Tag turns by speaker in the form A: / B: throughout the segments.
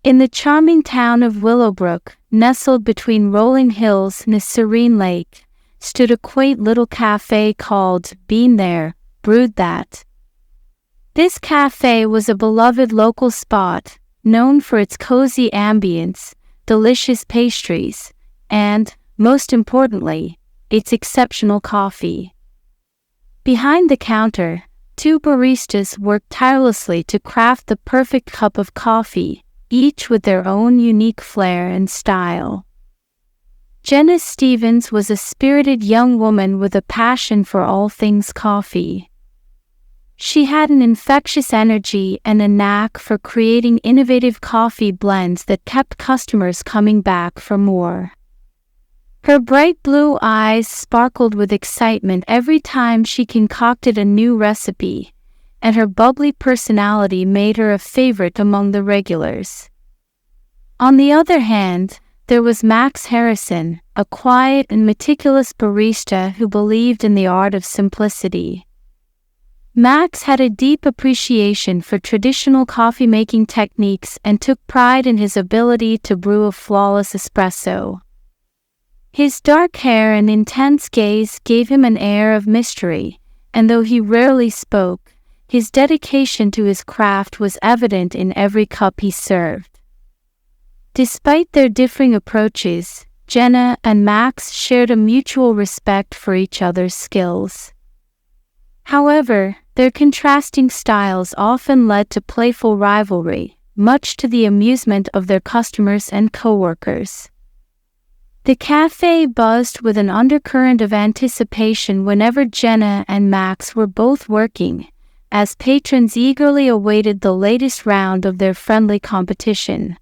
A: In the charming town of Willowbrook, nestled between rolling hills and a serene lake, stood a quaint little cafe called Been There, Brewed That. This cafe was a beloved local spot, known for its cozy ambience, delicious pastries, and, most importantly, its exceptional coffee. Behind the counter, two baristas worked tirelessly to craft the perfect cup of coffee, each with their own unique flair and style. Jenna Stevens was a spirited young woman with a passion for all things coffee. She had an infectious energy and a knack for creating innovative coffee blends that kept customers coming back for more. Her bright blue eyes sparkled with excitement every time she concocted a new recipe, and her bubbly personality made her a favorite among the regulars. On the other hand, there was Max Harrison, a quiet and meticulous barista who believed in the art of simplicity. Max had a deep appreciation for traditional coffee-making techniques and took pride in his ability to brew a flawless espresso. His dark hair and intense gaze gave him an air of mystery, and though he rarely spoke, his dedication to his craft was evident in every cup he served. Despite their differing approaches, Jenna and Max shared a mutual respect for each other's skills. However, their contrasting styles often led to playful rivalry, much to the amusement of their customers and coworkers. The cafe buzzed with an undercurrent of anticipation whenever Jenna and Max were both working, as patrons eagerly awaited the latest round of their friendly competition.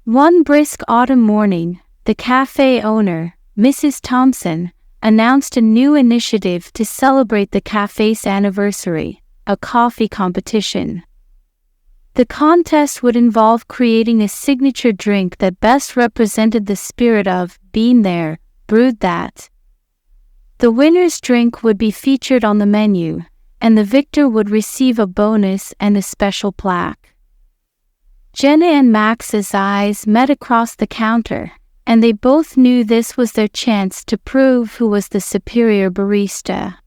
A: One brisk autumn morning, the cafe owner, Mrs. Thompson, announced a new initiative to celebrate the cafe's anniversary, a coffee competition. The contest would involve creating a signature drink that best represented the spirit of Been There, Brewed That. The winner's drink would be featured on the menu, and the victor would receive a bonus and a special plaque. Jenna and Max's eyes met across the counter, and they both knew this was their chance to prove who was the superior barista.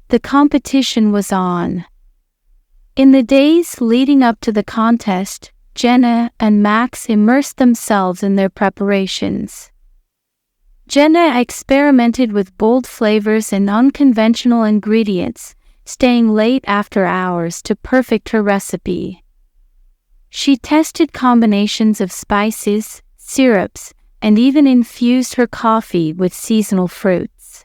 A: The competition was on. In the days leading up to the contest, Jenna and Max immersed themselves in their preparations. Jenna experimented with bold flavors and unconventional ingredients, staying late after hours to perfect her recipe. She tested combinations of spices, syrups, and even infused her coffee with seasonal fruits.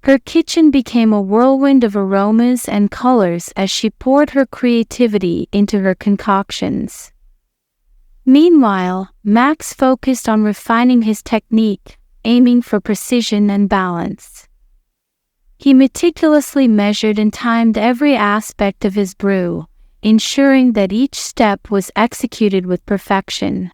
A: Her kitchen became a whirlwind of aromas and colors as she poured her creativity into her concoctions. Meanwhile, Max focused on refining his technique, aiming for precision and balance. He meticulously measured and timed every aspect of his brew, ensuring that each step was executed with perfection.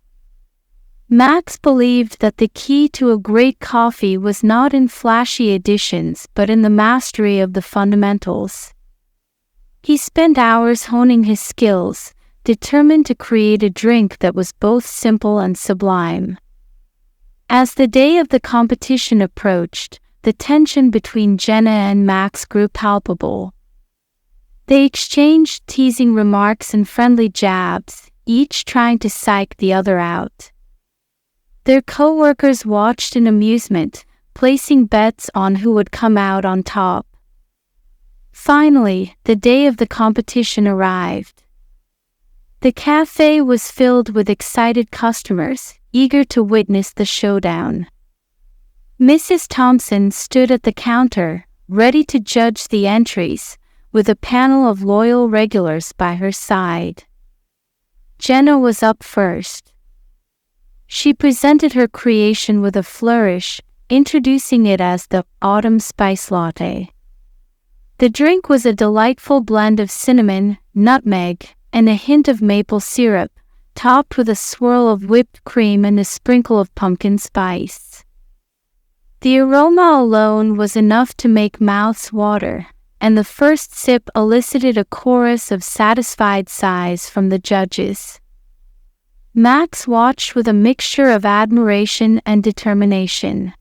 A: Max believed that the key to a great coffee was not in flashy additions but in the mastery of the fundamentals. He spent hours honing his skills, determined to create a drink that was both simple and sublime. As the day of the competition approached, the tension between Jenna and Max grew palpable. They exchanged teasing remarks and friendly jabs, each trying to psych the other out. Their co-workers watched in amusement, placing bets on who would come out on top. Finally, the day of the competition arrived. The cafe was filled with excited customers, eager to witness the showdown. Mrs. Thompson stood at the counter, ready to judge the entries, with a panel of loyal regulars by her side. Jenna was up first. She presented her creation with a flourish, introducing it as the Autumn Spice Latte. The drink was a delightful blend of cinnamon, nutmeg, and a hint of maple syrup, topped with a swirl of whipped cream and a sprinkle of pumpkin spice. The aroma alone was enough to make mouths water, and the first sip elicited a chorus of satisfied sighs from the judges. Max watched with a mixture of admiration and determination.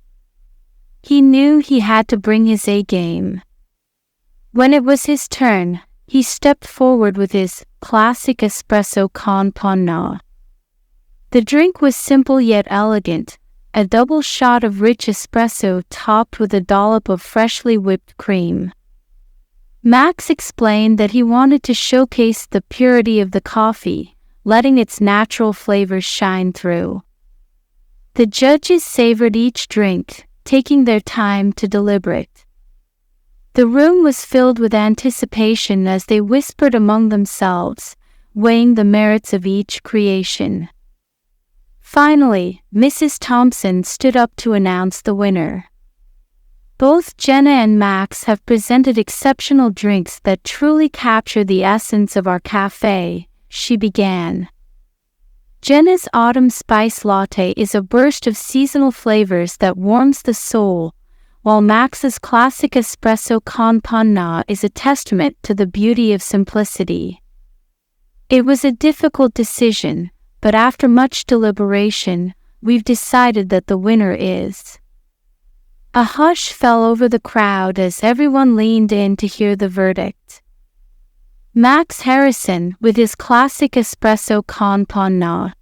A: He knew he had to bring his A game. When it was his turn, he stepped forward with his classic espresso con panna. The drink was simple yet elegant, a double shot of rich espresso topped with a dollop of freshly whipped cream. Max explained that he wanted to showcase the purity of the coffee, letting its natural flavors shine through. The judges savored each drink, taking their time to deliberate. The room was filled with anticipation as they whispered among themselves, weighing the merits of each creation. Finally, Mrs. Thompson stood up to announce the winner. Both Jenna and Max have presented exceptional drinks that truly capture the essence of our cafe, she began. Jenna's autumn spice latte is a burst of seasonal flavors that warms the soul, while Max's classic espresso con panna is a testament to the beauty of simplicity. It was a difficult decision, but after much deliberation, we've decided that the winner is. A hush fell over the crowd as everyone leaned in to hear the verdict. Max Harrison with his classic espresso con panna.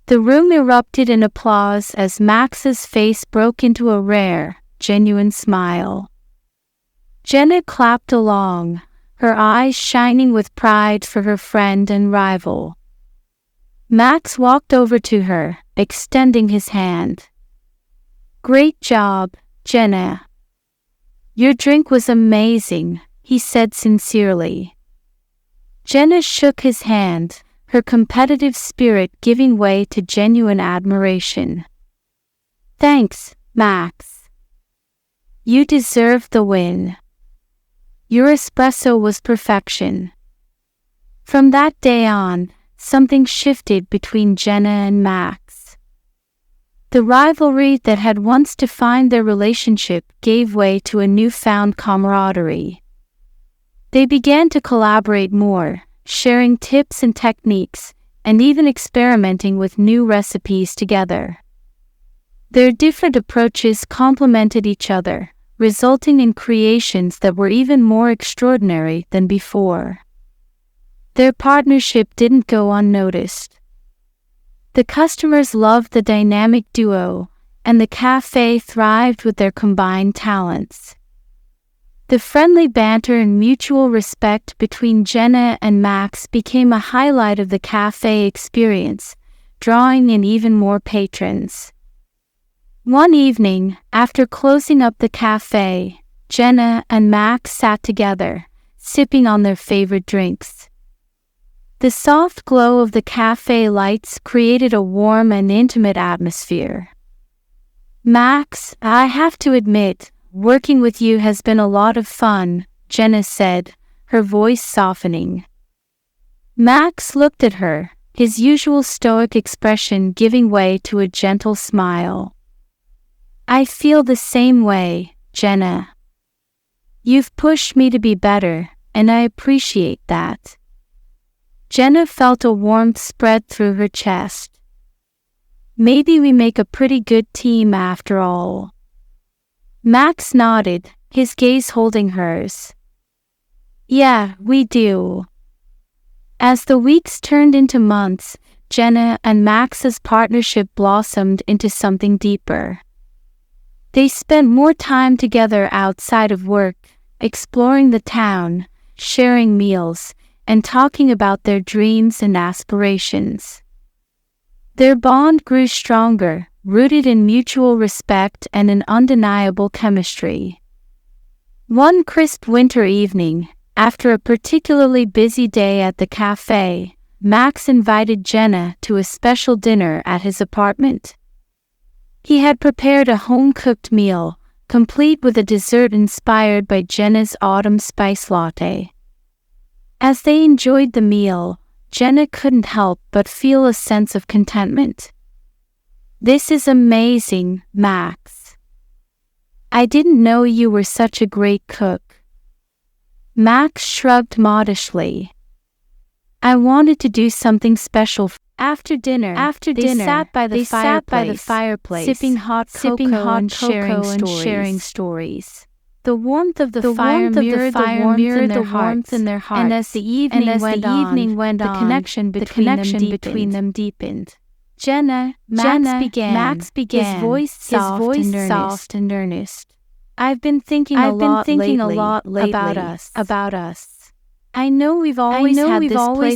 A: The room erupted in applause as Max's face broke into a rare, genuine smile. Jenna clapped along, her eyes shining with pride for her friend and rival. Max walked over to her, extending his hand. "Great job, Jenna. Your drink was amazing," he said sincerely. Jenna shook his hand, her competitive spirit giving way to genuine admiration. "Thanks, Max. You deserved the win. Your espresso was perfection." From that day on, something shifted between Jenna and Max. The rivalry that had once defined their relationship gave way to a newfound camaraderie. They began to collaborate more, sharing tips and techniques, and even experimenting with new recipes together. Their different approaches complemented each other, resulting in creations that were even more extraordinary than before. Their partnership didn't go unnoticed. The customers loved the dynamic duo, and the cafe thrived with their combined talents. The friendly banter and mutual respect between Jenna and Max became a highlight of the cafe experience, drawing in even more patrons. One evening, after closing up the cafe, Jenna and Max sat together, sipping on their favorite drinks. The soft glow of the cafe lights created a warm and intimate atmosphere. "Max, I have to admit, working with you has been a lot of fun," Jenna said, her voice softening. Max looked at her, his usual stoic expression giving way to a gentle smile. "I feel the same way, Jenna. You've pushed me to be better, and I appreciate that." Jenna felt a warmth spread through her chest. "Maybe we make a pretty good team after all." Max nodded, his gaze holding hers. "Yeah, we do." As the weeks turned into months, Jenna and Max's partnership blossomed into something deeper. They spent more time together outside of work, exploring the town, sharing meals, and talking about their dreams and aspirations. Their bond grew stronger, rooted in mutual respect and an undeniable chemistry. One crisp winter evening, after a particularly busy day at the cafe, Max invited Jenna to a special dinner at his apartment. He had prepared a home-cooked meal, complete with a dessert inspired by Jenna's autumn spice latte. As they enjoyed the meal, Jenna couldn't help but feel a sense of contentment. "This is amazing, Max. I didn't know you were such a great cook." Max shrugged modestly. "I wanted to do something special After dinner, they sat by the fireplace, sipping hot cocoa and sharing stories. The warmth of the fire mirrored the warmth in their hearts, and as the evening went on, the connection between them deepened. Jenna, Max began, his voice soft and earnest. I've been thinking a lot lately about us. I know we've always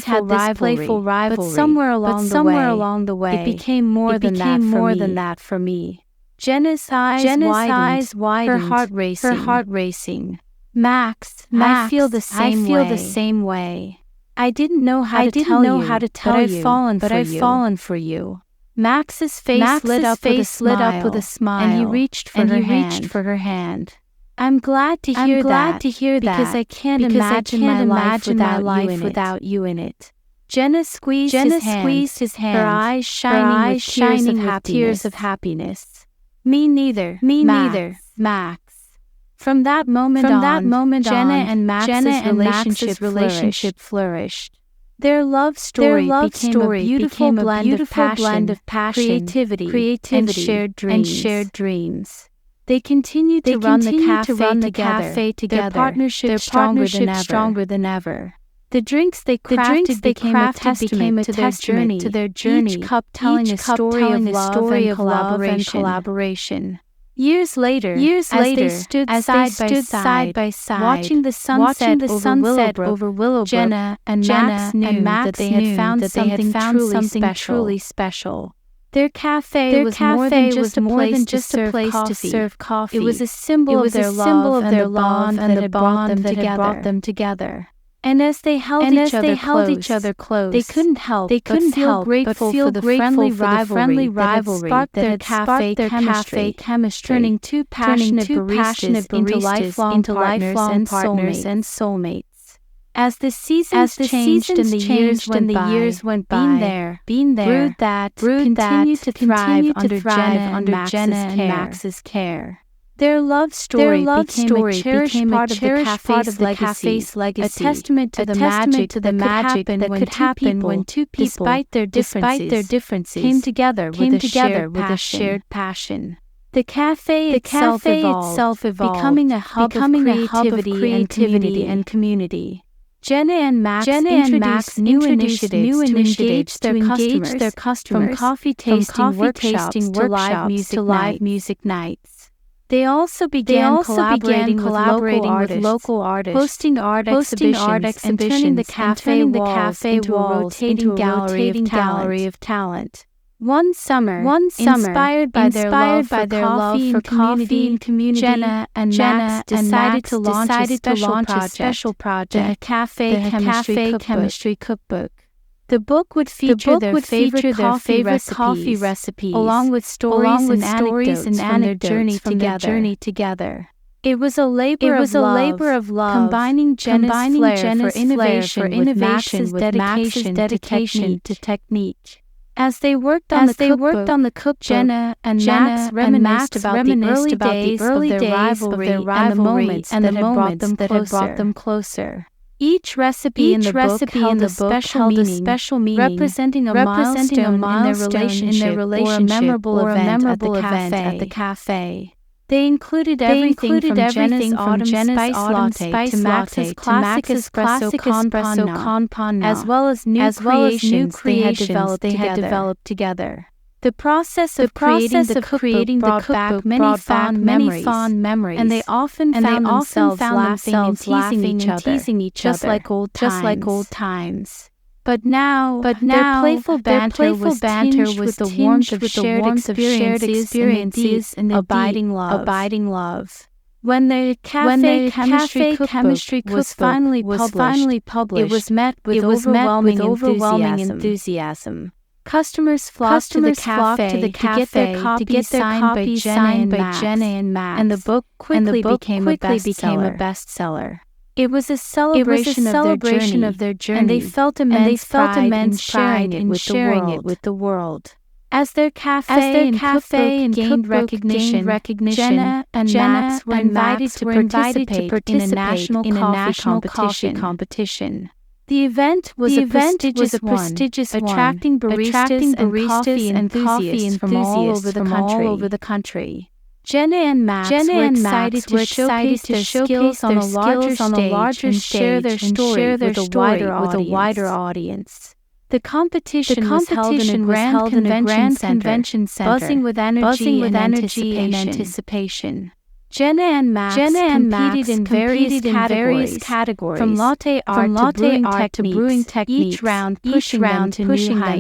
A: had this playful rivalry, but somewhere along the way, it became more than that for me. Jenna's eyes widened, her heart racing. Max, I feel the same way. I didn't know how to tell you, but I've fallen for you. Max's face lit up with a smile, and he reached for her hand. I'm glad to hear that, because I can't imagine my life without you in it. Jenna squeezed his hand, her eyes shining with tears of happiness. Me neither, Max. From that moment on, Jenna and Max's relationship flourished. Their love story became a beautiful blend of passion, creativity, and shared dreams. They continued to run the cafe together, their partnership stronger than ever. The drinks they crafted became a testament to their journey, each cup telling a story of love and collaboration. Years later, as they stood side by side, watching the sunset over Willowbrook, Jenna and Max knew that they had found something truly special. Their cafe was more than just a place to serve coffee. It was a symbol of their love and the bond that had brought them together. And as they held each other close, they couldn't help but feel grateful for the friendly rivalry that had sparked their cafe chemistry, turning two passionate baristas into lifelong partners and soulmates. As the seasons changed and the years went by, Being There continued to thrive under Jenna and Max's care. Their love story became a cherished part of the cafe's legacy, a testament to the magic that could happen when two people, despite their differences, came together with a shared passion. The cafe itself evolved, becoming a hub of creativity and community. Jenna and Max introduced new initiatives to engage their customers, from coffee tasting workshops to live music nights. They also began collaborating with local artists, hosting art exhibitions, and turning the cafe walls into a rotating gallery of talent. One summer, inspired by their love for coffee and community, Jenna and Max decided to launch a special project, the Café Chemistry Cookbook. The book would feature their favorite coffee recipes, along with stories and anecdotes from their journey together. It was a labor of love, combining Jenna's flair for innovation with Max's dedication to technique. As they worked on the cookbook, Jenna and Max reminisced about the early days of their rivalry and the moments that had brought them closer. Each recipe in the book held a special meaning, representing a milestone in their relationship or a memorable event at the cafe. They included everything from Jenna's autumn spice latte to Max's espresso con pan, as well as new creations they had developed together. The process of creating the cookbook brought back many fond memories, and they often found themselves laughing and teasing each other, just like old times. But now, their playful banter was tinged with the warmth of shared experiences and abiding love. When the Café Chemistry Cookbook was finally published, it was met with overwhelming enthusiasm. Customers flocked to the cafe to get their copies signed by Jenna and Max, and the book quickly became a bestseller. It was a celebration of their journey, and they felt immense pride in sharing it with the world. As their cafe and cookbook gained recognition, Jenna and Max were invited to participate in a national coffee competition. The event was a prestigious one, attracting baristas and coffee enthusiasts from all over the country. Jenna and Max were excited to showcase their skills on a larger stage and share their story with a wider audience. The competition was held in a grand convention center, buzzing with energy and anticipation. Jenna and Max competed in various categories, from latte art to brewing techniques, each round pushing them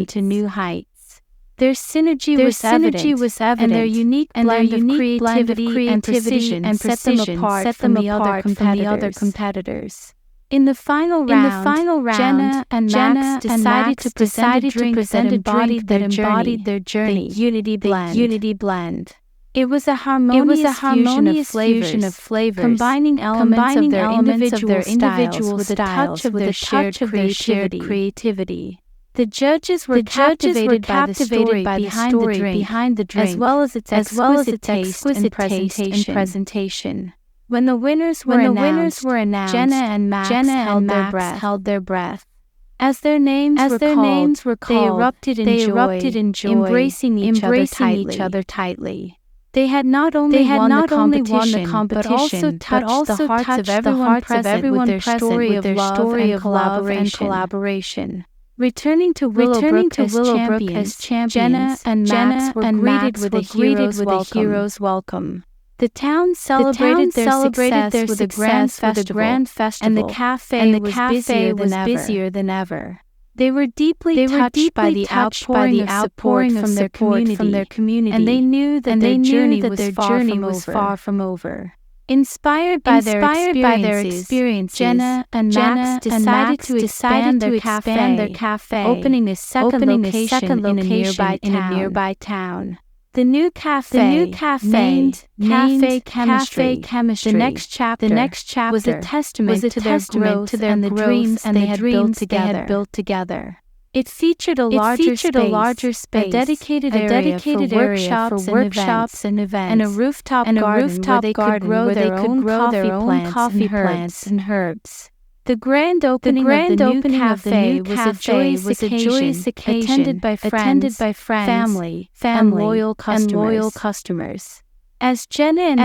A: to new heights. Their synergy was evident, and their unique blend of creativity and precision set them apart from the other competitors. In the final round, Jenna and Max decided to present a drink that embodied their journey, the Unity Blend. It was a harmonious fusion of flavors, combining elements of their individual styles with a touch of their shared creativity. The judges were captivated by the story behind the drink, as well as its exquisite taste and presentation. When the winners were announced, Jenna and Max held their breath. As their names were called, they erupted in joy, embracing each other tightly. They had not only won the competition, but also touched the hearts of everyone present with their story of love and collaboration. Returning to Willowbrook as champions, Jenna and Max were greeted with a hero's welcome. The town celebrated their success with a grand festival, and the cafe was busier than ever. They were deeply touched by the outpouring of support from their community, and they knew that their journey was far from over. Inspired by their experiences, Jenna and Max decided to expand their cafe, opening a second location in a nearby town. The new cafe, named Café Chemistry, the next chapter was a testament to their growth and the dreams they had built together. It featured a larger space, a dedicated area for workshops and events, and a rooftop garden where they could grow their own coffee plants and herbs. The grand opening of the new cafe was a joyous occasion, attended by friends, family, and loyal customers. As Jenna and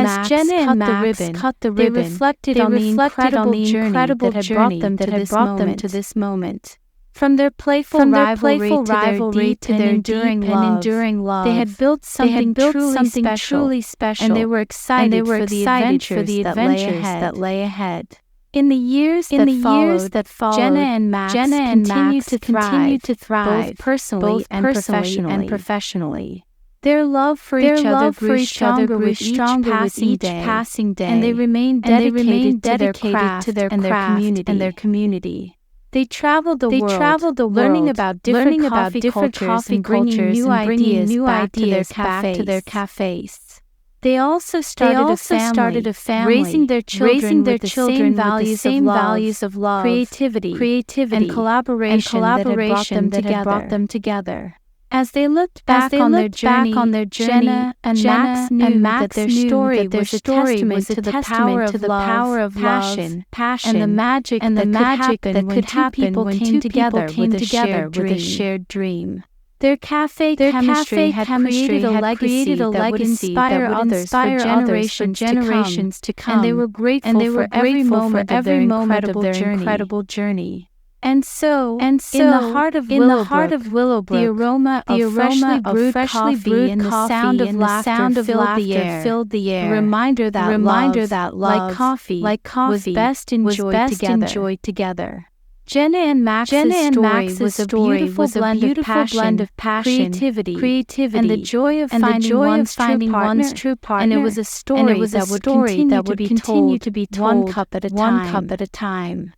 A: Max cut the ribbon, they reflected on the incredible journey that had brought them to this moment. From their playful rivalry to their enduring love, they had built something truly special, and they were excited for the adventures that lay ahead. In the years that followed, Jenna and Max continued to thrive, both personally and professionally. Their love for each other grew stronger with each passing day, and they remained dedicated to their craft and their community. They traveled the world, learning about different cultures and bringing new ideas back to their cafes. They also started a family, raising their children with the same values of love, creativity and collaboration that had brought them together. As they looked back on their journey, Jenna and Max knew that their story was a testament to the power of love, passion, and the magic that could happen when two people came together with a shared dream. Their cafe chemistry had created a legacy that would inspire others for generations to come, and they were grateful for every moment of their incredible journey. And so, in the heart of Willowbrook, the aroma of freshly brewed coffee and the sound of laughter filled the air. A reminder that love, like coffee, was best enjoyed together. Jenna and Max's story was a beautiful blend of passion, creativity, and the joy of finding one's true partner. And it was a story that would continue to be told one cup at a time.